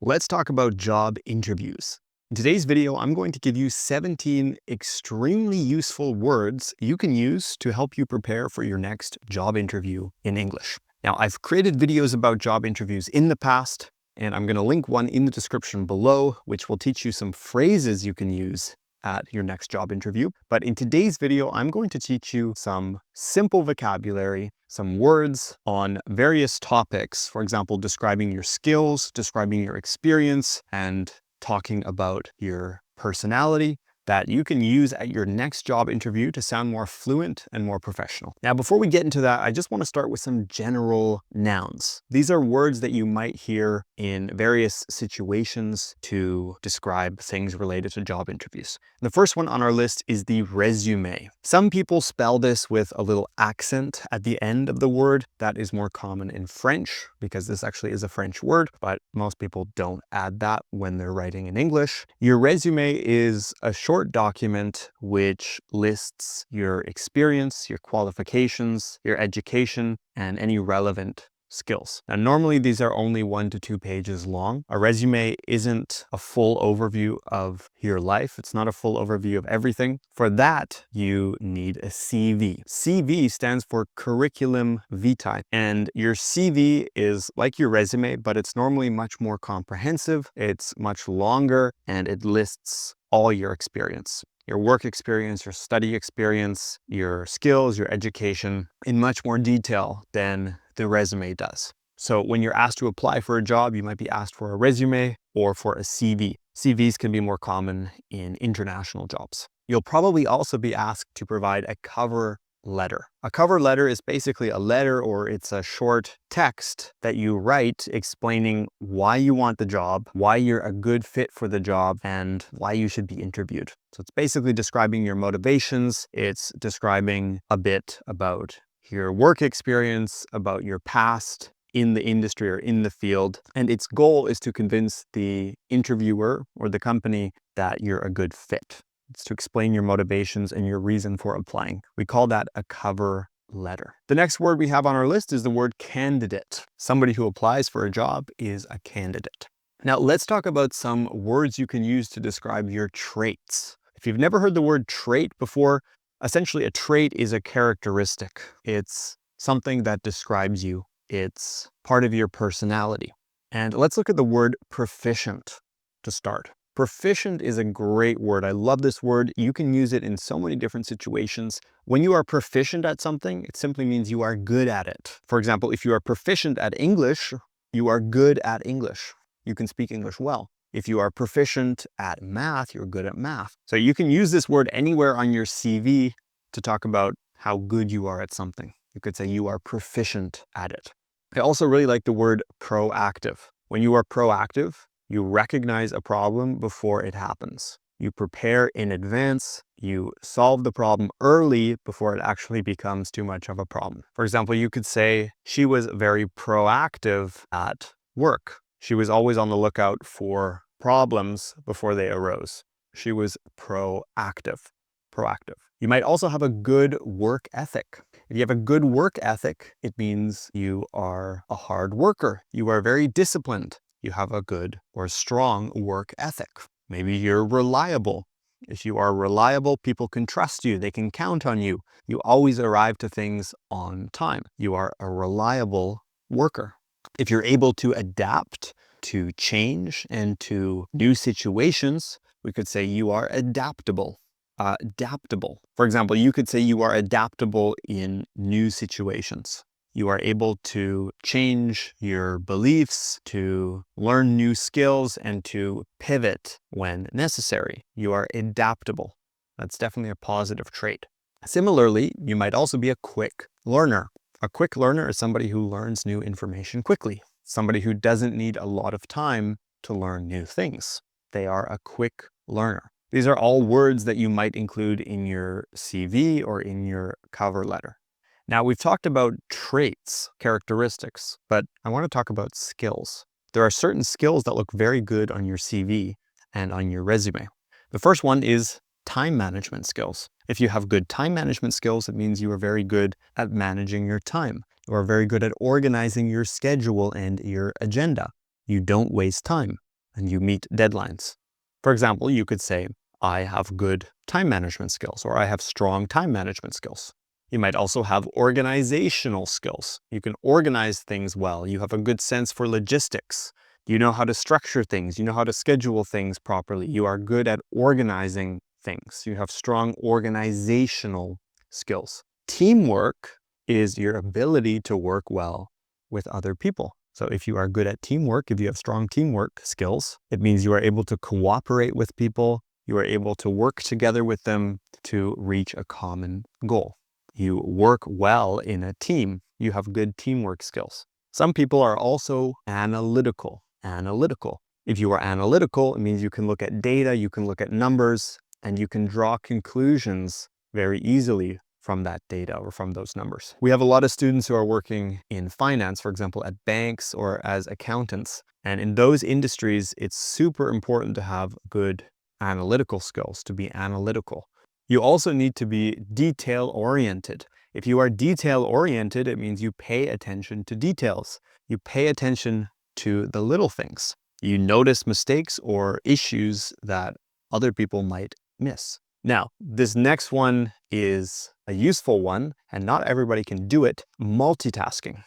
Let's talk about job interviews. In today's video, I'm going to give you 17 extremely useful words you can use to help you prepare for your next job interview in English. Now, I've created videos about job interviews in the past, and I'm going to link one in the description below, which will teach you some phrases you can use at your next job interview. But in today's video, I'm going to teach you some simple vocabulary, some words on various topics. For example, describing your skills, describing your experience, and talking about your personality that you can use at your next job interview to sound more fluent and more professional. Now, before we get into that, I just want to start with some general nouns. These are words that you might hear in various situations to describe things related to job interviews. The first one on our list is the resume. Some people spell this with a little accent at the end of the word. That is more common in French because this actually is a French word, but most people don't add that when they're writing in English. Your resume is a short document which lists your experience, your qualifications, your education, and any relevant skills. Now, normally these are only 1 to 2 pages long. A resume isn't a full overview of your life. It's not a full overview of everything. For that, you need a CV. CV stands for curriculum vitae, and your CV is like your resume, but it's normally much more comprehensive. It's much longer, and it lists all your experience. Your work experience, your study experience, your skills, your education in much more detail than the resume does. So when you're asked to apply for a job, you might be asked for a resume or for a CV. CVs can be more common in international jobs. You'll probably also be asked to provide a cover letter. A cover letter is basically a letter, or it's a short text that you write explaining why you want the job, why you're a good fit for the job, and why you should be interviewed. So it's basically describing your motivations. It's describing a bit about your work experience, about your past in the industry or in the field. And its goal is to convince the interviewer or the company that you're a good fit. It's to explain your motivations and your reason for applying. We call that a cover letter. The next word we have on our list is the word candidate. Somebody who applies for a job is a candidate. Now, let's talk about some words you can use to describe your traits. If you've never heard the word trait before, essentially a trait is a characteristic. It's something that describes you. It's part of your personality. And let's look at the word proficient to start. Proficient is a great word. I love this word. You can use it in so many different situations. When you are proficient at something, it simply means you are good at it. For example, if you are proficient at English, you are good at English. You can speak English well. If you are proficient at math, you're good at math. So you can use this word anywhere on your CV to talk about how good you are at something. You could say you are proficient at it. I also really like the word proactive. When you are proactive, you recognize a problem before it happens. You prepare in advance. You solve the problem early before it actually becomes too much of a problem. For example, you could say she was very proactive at work. She was always on the lookout for problems before they arose. She was proactive. Proactive. You might also have a good work ethic. If you have a good work ethic, it means you are a hard worker. You are very disciplined. You have a good or strong work ethic. Maybe you're reliable. If you are reliable, people can trust you. They can count on you. You always arrive to things on time. You are a reliable worker. If you're able to adapt to change and to new situations, we could say you are adaptable. Adaptable. For example, you could say you are adaptable in new situations. You are able to change your beliefs, to learn new skills, and to pivot when necessary. You are adaptable. That's definitely a positive trait. Similarly, you might also be a quick learner. A quick learner is somebody who learns new information quickly. Somebody who doesn't need a lot of time to learn new things. They are a quick learner. These are all words that you might include in your CV or in your cover letter. Now, we've talked about traits, characteristics, but I want to talk about skills. There are certain skills that look very good on your CV and on your resume. The first one is time management skills. If you have good time management skills, it means you are very good at managing your time. You are very good at organizing your schedule and your agenda. You don't waste time. and you meet deadlines. For example, you could say, I have good time management skills, or I have strong time management skills. You might also have organizational skills. You can organize things well. You have a good sense for logistics. You know how to structure things. You know how to schedule things properly. You are good at organizing things. You have strong organizational skills. Teamwork is your ability to work well with other people. So if you are good at teamwork, if you have strong teamwork skills, it means you are able to cooperate with people. You are able to work together with them to reach a common goal. You work well in a team. You have good teamwork skills. Some people are also analytical. If you are analytical, it means you can look at data, you can look at numbers, and you can draw conclusions very easily from that data or from those numbers. We have a lot of students who are working in finance, for example, at banks or as accountants. And in those industries, it's super important to have good analytical skills, to be analytical. You also need to be detail-oriented. If you are detail-oriented, it means you pay attention to details. You pay attention to the little things. You notice mistakes or issues that other people might miss. Now, this next one is a useful one, and not everybody can do it. Multitasking.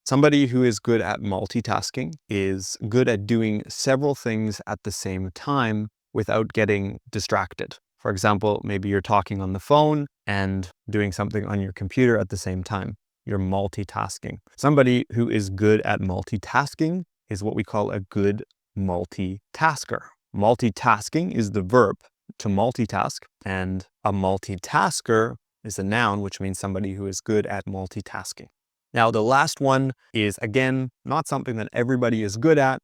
Somebody who is good at multitasking is good at doing several things at the same time without getting distracted. For example, maybe you're talking on the phone and doing something on your computer at the same time. You're multitasking. Somebody who is good at multitasking is what we call a good multitasker. Multitasking is the verb to multitask, and a multitasker is a noun, which means somebody who is good at multitasking. Now, the last one is, again, not something that everybody is good at,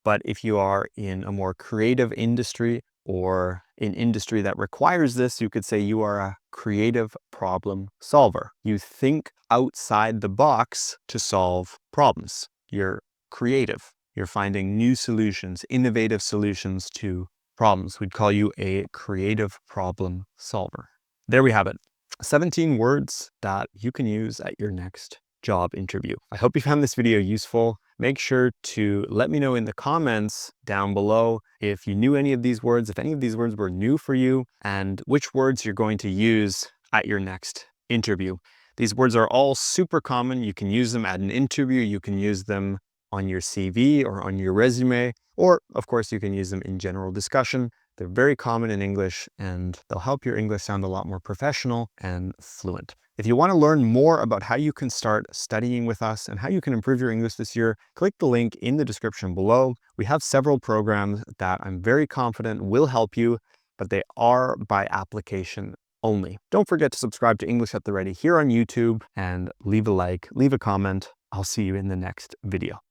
but if you are in a more creative industry or an industry that requires this, you could say you are a creative problem solver. You think outside the box to solve problems. You're creative. You're finding new solutions, innovative solutions to problems. We'd call you a creative problem solver. There we have it. 17 words that you can use at your next job interview. I hope you found this video useful. Make sure to let me know in the comments down below if you knew any of these words, if any of these words were new for you, and which words you're going to use at your next interview. These words are all super common. You can use them at an interview. You can use them on your CV or on your resume, or of course you can use them in general discussion. They're very common in English, and they'll help your English sound a lot more professional and fluent. If you want to learn more about how you can start studying with us and how you can improve your English this year, click the link in the description below. We have several programs that I'm very confident will help you, but they are by application only. Don't forget to subscribe to English at the Ready here on YouTube, and leave a like, leave a comment. I'll see you in the next video.